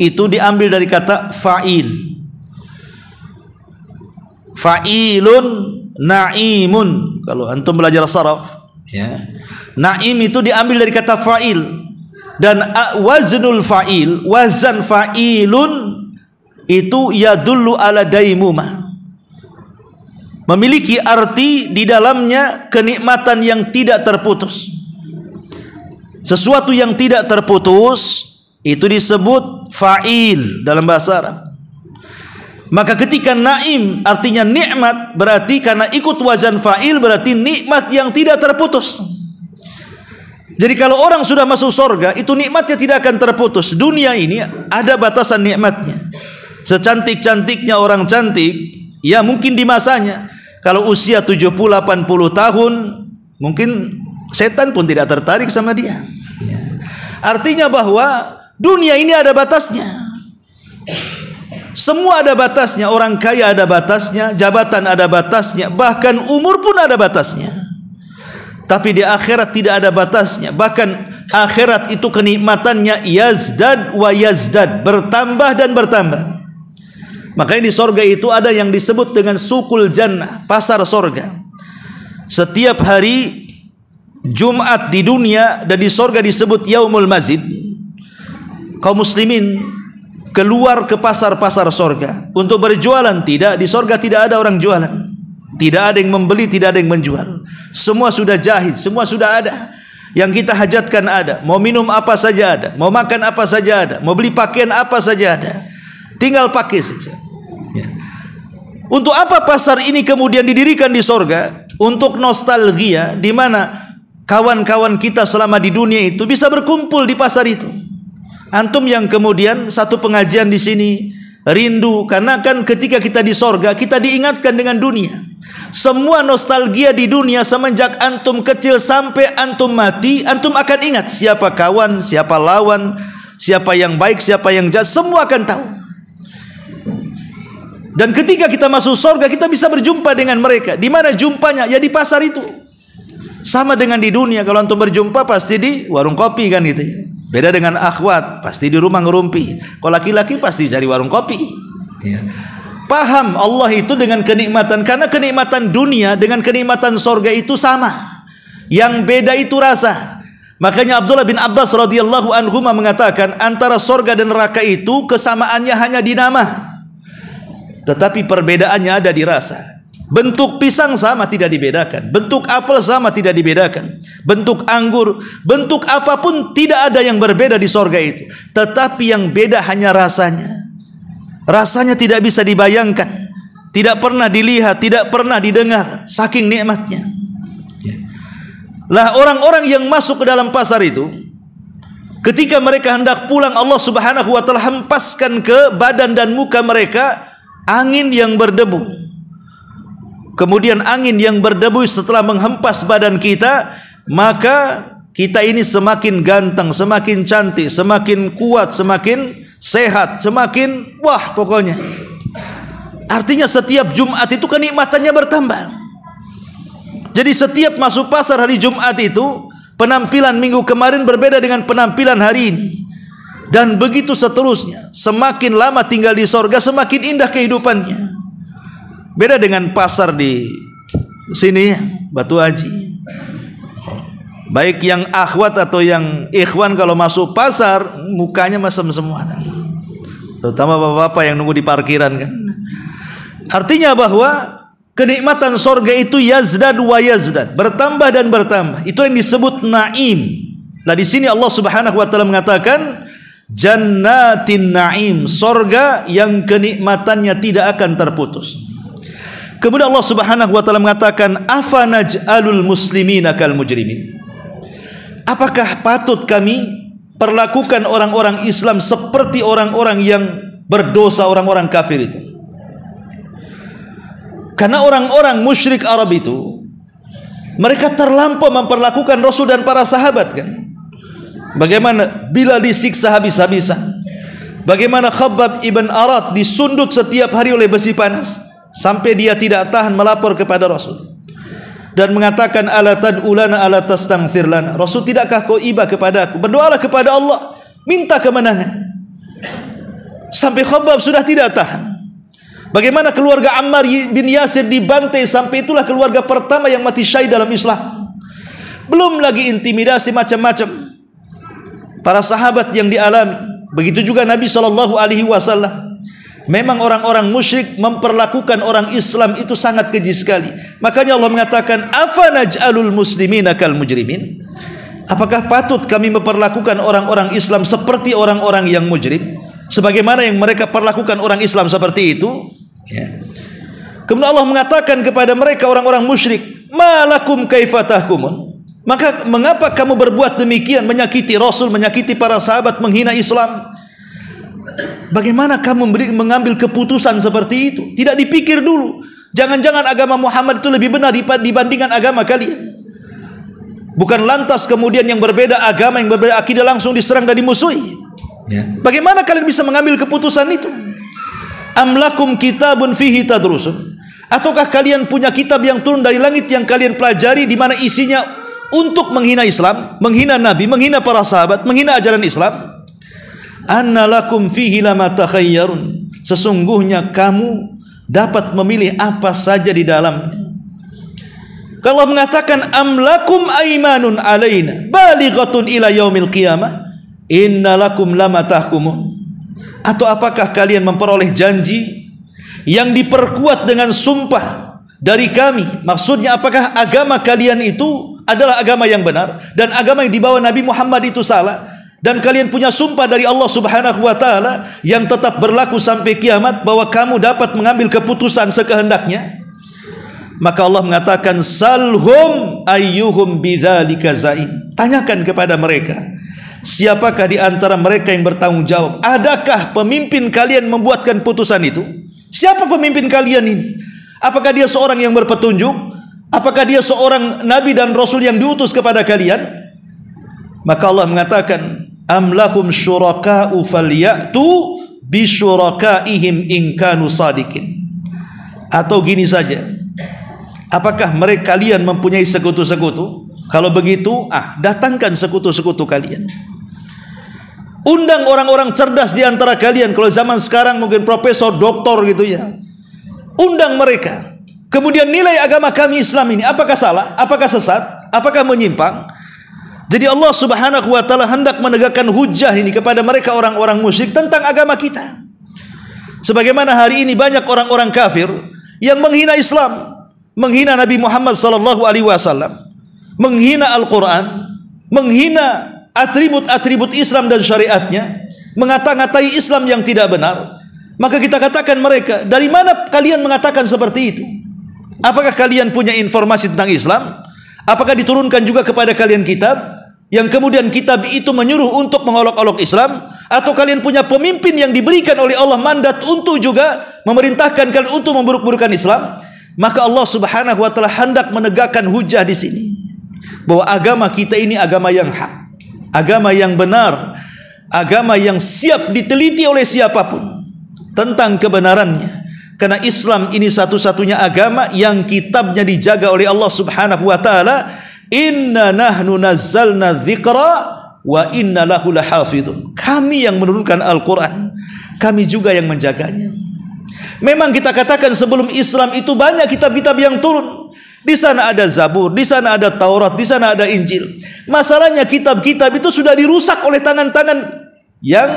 itu diambil dari kata fa'il. Fa'ilun na'imun. Kalau antum belajar saraf, ya, na'im itu diambil dari kata fa'il. Dan waznul fa'il, wazan fa'ilun itu yadullu ala daimumah, memiliki arti di dalamnya kenikmatan yang tidak terputus. Sesuatu yang tidak terputus itu disebut fa'il dalam bahasa Arab. Maka ketika na'im artinya nikmat, berarti karena ikut wazan fa'il berarti nikmat yang tidak terputus. Jadi kalau orang sudah masuk surga, itu nikmatnya tidak akan terputus. Dunia ini ada batasan nikmatnya. Secantik-cantiknya orang cantik, ya mungkin di masanya, kalau usia 70-80 tahun, mungkin setan pun tidak tertarik sama dia. Artinya bahwa dunia ini ada batasnya. Semua ada batasnya. Orang kaya ada batasnya, jabatan ada batasnya, bahkan umur pun ada batasnya. Tapi di akhirat tidak ada batasnya. Bahkan akhirat itu kenikmatannya yazdad wa yazdad, bertambah dan bertambah. Makanya di sorga itu ada yang disebut dengan sukul jannah, pasar sorga. Setiap hari Jumat di dunia dan di sorga disebut yaumul mazid. Kaum muslimin keluar ke pasar-pasar sorga untuk berjualan. Tidak, di sorga tidak ada orang jualan, tidak ada yang membeli, tidak ada yang menjual. Semua sudah jahit, semua sudah ada. Yang kita hajatkan ada, mau minum apa saja ada, mau makan apa saja ada, mau beli pakaian apa saja ada, tinggal pakai saja. Untuk apa pasar ini kemudian didirikan di sorga? Untuk nostalgia, di mana kawan-kawan kita selama di dunia itu bisa berkumpul di pasar itu. Antum yang kemudian satu pengajian di sini rindu, karena kan ketika kita di sorga kita diingatkan dengan dunia. Semua nostalgia di dunia semenjak antum kecil sampai antum mati, antum akan ingat siapa kawan, siapa lawan, siapa yang baik, siapa yang jahat, semua akan tahu. Dan ketika kita masuk sorga kita bisa berjumpa dengan mereka. Di mana jumpanya? Ya di pasar itu. Sama dengan di dunia, kalau antum berjumpa pasti di warung kopi kan gitu ya. Beda dengan akhwat, pasti di rumah ngerumpi. Kalau laki-laki pasti cari warung kopi. Ya. Paham Allah itu dengan kenikmatan, karena kenikmatan dunia dengan kenikmatan sorga itu sama. Yang beda itu rasa. Makanya Abdullah bin Abbas radhiyallahu anhu mengatakan antara sorga dan neraka itu kesamaannya hanya di nama, tetapi perbedaannya ada di rasa. Bentuk pisang sama tidak dibedakan, bentuk apel sama tidak dibedakan, bentuk anggur, bentuk apapun tidak ada yang berbeda di sorga itu. Tetapi yang beda hanya rasanya. Rasanya tidak bisa dibayangkan, tidak pernah dilihat, tidak pernah didengar, saking nikmatnya. Lah orang-orang yang masuk ke dalam pasar itu, ketika mereka hendak pulang, Allah Subhanahu wa taala hempaskan ke badan dan muka mereka angin yang berdebu. Kemudian angin yang berdebu setelah menghempas badan kita, maka kita ini semakin ganteng, semakin cantik, semakin kuat, semakin sehat, semakin wah pokoknya. Artinya setiap Jumat itu kenikmatannya bertambah. Jadi setiap masuk pasar hari Jumat itu, penampilan minggu kemarin berbeda dengan penampilan hari ini. Dan begitu seterusnya. Semakin lama tinggal di sorga, semakin indah kehidupannya. Beda dengan pasar di sini, Batu Haji. Baik yang akhwat atau yang ikhwan kalau masuk pasar, mukanya masam semua. terutama bapak-bapak yang nunggu di parkiran kan. Artinya bahwa kenikmatan sorga itu yazdad wa yazdad, bertambah dan bertambah. Itu yang disebut naim. Nah di sini Allah Subhanahu wa taala mengatakan jannatin naim, sorga yang kenikmatannya tidak akan terputus. Kemudian Allah Subhanahu wa taala mengatakan afanaj'alul muslimina kal mujrimin. Apakah patut kami perlakukan orang-orang Islam seperti orang-orang yang berdosa, orang-orang kafir itu? Karena orang-orang musyrik Arab itu mereka terlampau memperlakukan Rasul dan para sahabat kan. Bagaimana Bilal disiksa habis-habisan, bagaimana Khabbab ibn Arat disundut setiap hari oleh besi panas sampai dia tidak tahan melapor kepada Rasul dan mengatakan ala tad'ulana ala tastaghfir lana. Rasul, tidakkah kau iba kepada aku, berdoalah kepada Allah, minta kemenangan. Sampai Khabbab sudah tidak tahan. Bagaimana keluarga Ammar bin Yasir dibantai sampai itulah keluarga pertama yang mati syahid dalam Islam. Belum lagi intimidasi macam-macam para sahabat yang dialami. Begitu juga Nabi SAW. Memang orang-orang musyrik memperlakukan orang Islam itu sangat keji sekali. Makanya Allah mengatakan afanaj'alul muslimina kal mujrimin. Apakah patut kami memperlakukan orang-orang Islam seperti orang-orang yang mujrim, sebagaimana yang mereka perlakukan orang Islam seperti itu? Ya. Kemudian Allah mengatakan kepada mereka orang-orang musyrik, malakum kaifa tahkumun? Maka mengapa kamu berbuat demikian, menyakiti Rasul, menyakiti para sahabat, menghina Islam? Bagaimana kamu mengambil keputusan seperti itu? Tidak dipikir dulu. Jangan-jangan agama Muhammad itu lebih benar dibandingkan agama kalian. Bukan lantas kemudian yang berbeda agama, yang berbeda akidah langsung diserang dan dimusuhi. Ya. Bagaimana kalian bisa mengambil keputusan itu? Amlakum kitabun fihi tadrusun. Ataukah kalian punya kitab yang turun dari langit yang kalian pelajari, di mana isinya untuk menghina Islam, menghina Nabi, menghina para sahabat, menghina ajaran Islam? Anna lakum fihi lama takhayyarun. Sesungguhnya kamu dapat memilih apa saja di dalamnya. Kalau mengatakan amlakum aimanun alaina balighatun ila yaumil qiyamah inna lakum lama tahkumun. Atau apakah kalian memperoleh janji yang diperkuat dengan sumpah dari kami? Maksudnya apakah agama kalian itu adalah agama yang benar dan agama yang dibawa Nabi Muhammad itu salah, dan kalian punya sumpah dari Allah Subhanahu wa taala yang tetap berlaku sampai kiamat bahwa kamu dapat mengambil keputusan sekehendaknya? Maka Allah mengatakan salhum ayyuhum bidzalika zain. Tanyakan kepada mereka, siapakah di antara mereka yang bertanggung jawab? Adakah pemimpin kalian membuatkan putusan itu? Siapa pemimpin kalian ini? Apakah dia seorang yang berpetunjuk? Apakah dia seorang nabi dan rasul yang diutus kepada kalian? Maka Allah mengatakan am lahum syuraka'u falyatu bi syurakaihim in kanu sadiqin. Atau gini saja, apakah mereka kalian mempunyai sekutu-sekutu? Kalau begitu, datangkan sekutu-sekutu kalian. Undang orang-orang cerdas di antara kalian. Kalau zaman sekarang mungkin profesor, doktor gitu ya. Undang mereka. Kemudian nilai agama kami Islam ini apakah salah, apakah sesat, apakah menyimpang. Jadi Allah Subhanahu wa taala hendak menegakkan hujah ini kepada mereka orang-orang musyrik tentang agama kita. Sebagaimana hari ini banyak orang-orang kafir yang menghina Islam, menghina Nabi Muhammad sallallahu alaihi wasallam, menghina Al-Qur'an, menghina atribut-atribut Islam dan syariatnya, mengata-ngatai Islam yang tidak benar. Maka kita katakan mereka, dari mana kalian mengatakan seperti itu? Apakah kalian punya informasi tentang Islam? Apakah diturunkan juga kepada kalian kitab yang kemudian kitab itu menyuruh untuk mengolok-olok Islam? Atau kalian punya pemimpin yang diberikan oleh Allah mandat untuk juga memerintahkan kalian untuk memburuk-burukan Islam? Maka Allah Subhanahu wa taala hendak menegakkan hujah di sini bahwa agama kita ini agama yang hak, agama yang benar, agama yang siap diteliti oleh siapapun tentang kebenarannya. Karena Islam ini satu-satunya agama yang kitabnya dijaga oleh Allah Subhanahu wa taala. Inna nahnu nazzalna dzikra wa inna lahu lahafidun. Kami yang menurunkan Al-Qur'an, kami juga yang menjaganya. Memang kita katakan sebelum Islam itu banyak kitab-kitab yang turun. Di sana ada Zabur, di sana ada Taurat, di sana ada Injil. Masalahnya kitab-kitab itu sudah dirusak oleh tangan-tangan yang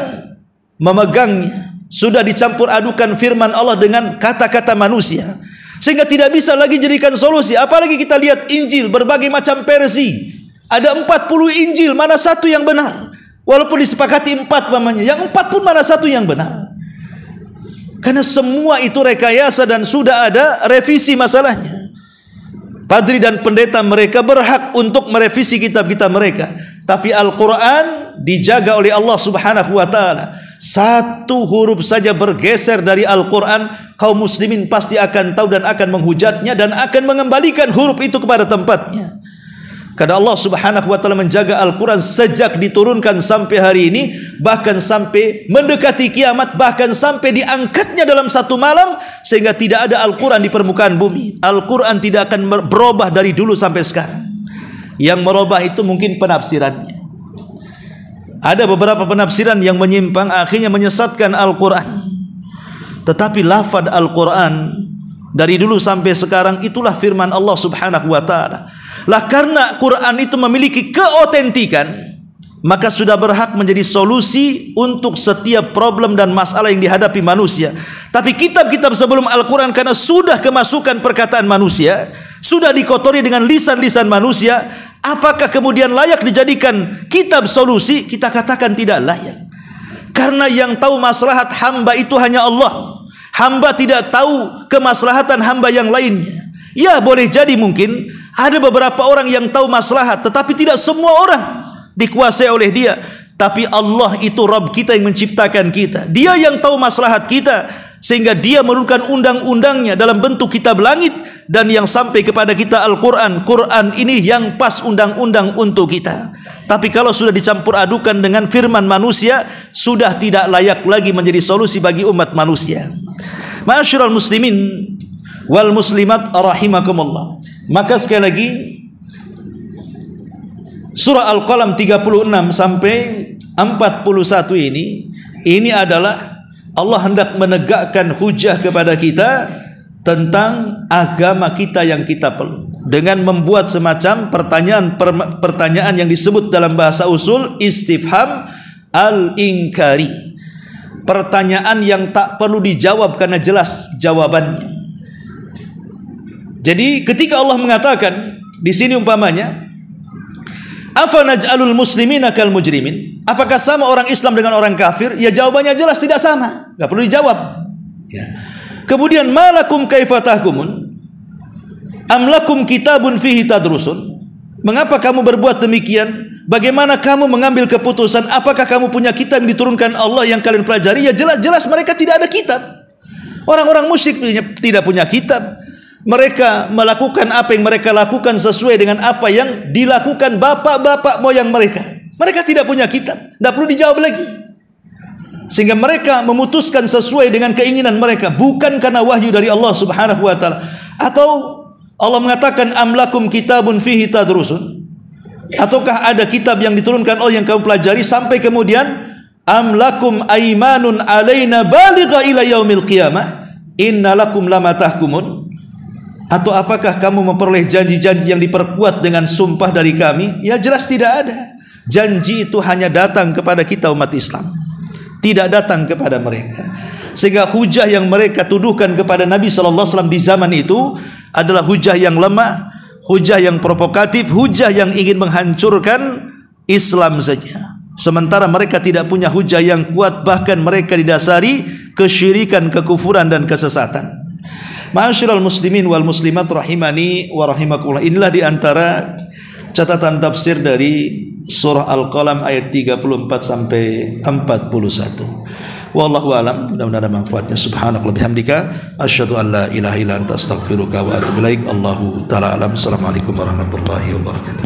memegangnya, sudah dicampur adukan firman Allah dengan kata-kata manusia, sehingga tidak bisa lagi jadikan solusi. Apalagi kita lihat Injil, berbagai macam versi. Ada 40 Injil, mana satu yang benar? Walaupun disepakati 4 namanya, yang 4 pun mana satu yang benar? Karena semua itu rekayasa dan sudah ada revisi masalahnya. Padri dan pendeta mereka berhak untuk merevisi kitab-kitab mereka, tapi Al-Quran dijaga oleh Allah Subhanahu wa ta'ala. Satu huruf saja bergeser dari Al-Quran, kaum muslimin pasti akan tahu dan akan menghujatnya dan akan mengembalikan huruf itu kepada tempatnya. Karena Allah Subhanahu wa ta'ala menjaga Al-Quran sejak diturunkan sampai hari ini, bahkan sampai mendekati kiamat, bahkan sampai diangkatnya dalam satu malam, sehingga tidak ada Al-Quran di permukaan bumi. Al-Quran tidak akan berubah dari dulu sampai sekarang. Yang merubah itu mungkin penafsirannya. Ada beberapa penafsiran yang menyimpang, akhirnya menyesatkan Al-Quran. Tetapi lafaz Al-Quran dari dulu sampai sekarang itulah firman Allah Subhanahu wa ta'ala. Lah karena Quran itu memiliki keotentikan, maka sudah berhak menjadi solusi untuk setiap problem dan masalah yang dihadapi manusia. Tapi kitab-kitab sebelum Al-Quran, karena sudah kemasukan perkataan manusia, sudah dikotori dengan lisan-lisan manusia, apakah kemudian layak dijadikan kitab solusi? Kita katakan tidak layak. Karena yang tahu maslahat hamba itu hanya Allah. Hamba tidak tahu kemaslahatan hamba yang lainnya. Ya, boleh jadi mungkin ada beberapa orang yang tahu maslahat, tetapi tidak semua orang dikuasai oleh dia. Tapi Allah itu Rabb kita yang menciptakan kita. Dia yang tahu maslahat kita, sehingga dia menurunkan undang-undangnya dalam bentuk kitab langit, dan yang sampai kepada kita Al-Quran. Quran ini yang pas undang-undang untuk kita. Tapi kalau sudah dicampur adukan dengan firman manusia, sudah tidak layak lagi menjadi solusi bagi umat manusia. Ma'asyiral muslimin wal muslimat rahimakumullah. Maka sekali lagi, surah Al-Qalam 36 sampai 41 ini adalah Allah hendak menegakkan hujah kepada kita tentang agama kita yang kita perlu, dengan membuat semacam pertanyaan yang disebut dalam bahasa usul istifham al-inkari. Pertanyaan yang tak perlu dijawab karena jelas jawabannya. Jadi ketika Allah mengatakan di sini umpamanya, afa naj'alul muslimina kal mujrimin, apakah sama orang Islam dengan orang kafir? Ya, jawabannya jelas tidak sama, enggak perlu dijawab. Ya. Kemudian malakum kaifa tahkumun am lakum kitabun fihi tadrusun, mengapa kamu berbuat demikian? Bagaimana kamu mengambil keputusan? Apakah kamu punya kitab yang diturunkan Allah yang kalian pelajari? Ya, jelas-jelas mereka tidak ada kitab. Orang-orang musyrik tidak punya kitab. Mereka melakukan apa yang mereka lakukan sesuai dengan apa yang dilakukan bapak-bapak moyang mereka. Mereka tidak punya kitab, tidak perlu dijawab lagi. Sehingga mereka memutuskan sesuai dengan keinginan mereka, bukan karena wahyu dari Allah Subhanahu wa ta'ala. Atau Allah mengatakan amlakum kitabun fihi tadrusun, ataukah ada kitab yang diturunkan Allah yang kamu pelajari, sampai kemudian amlakum aimanun alaina baligha ila yaumil qiyamah inna lakum lama tahkumun. Atau apakah kamu memperoleh janji-janji yang diperkuat dengan sumpah dari kami? Ya, jelas tidak ada. Janji itu hanya datang kepada kita umat Islam, tidak datang kepada mereka. Sehingga hujah yang mereka tuduhkan kepada Nabi SAW di zaman itu adalah hujah yang lemah, hujah yang provokatif, hujah yang ingin menghancurkan Islam saja. Sementara mereka tidak punya hujah yang kuat, bahkan mereka didasari kesyirikan, kekufuran dan kesesatan. Ma'asyiral muslimin wal muslimat rahimani wa rahimakumullah. Inilah di antara catatan tafsir dari surah Al-Qalam ayat 34 sampai 41. Wallahu a'lam. Mudah-mudahan ada manfaatnya. Subhanakallah bihamdika asyhadu an la ilaha illa anta astaghfiruka wa atubu ilaik. Allahu ta'ala alam. Assalamualaikum warahmatullahi wabarakatuh.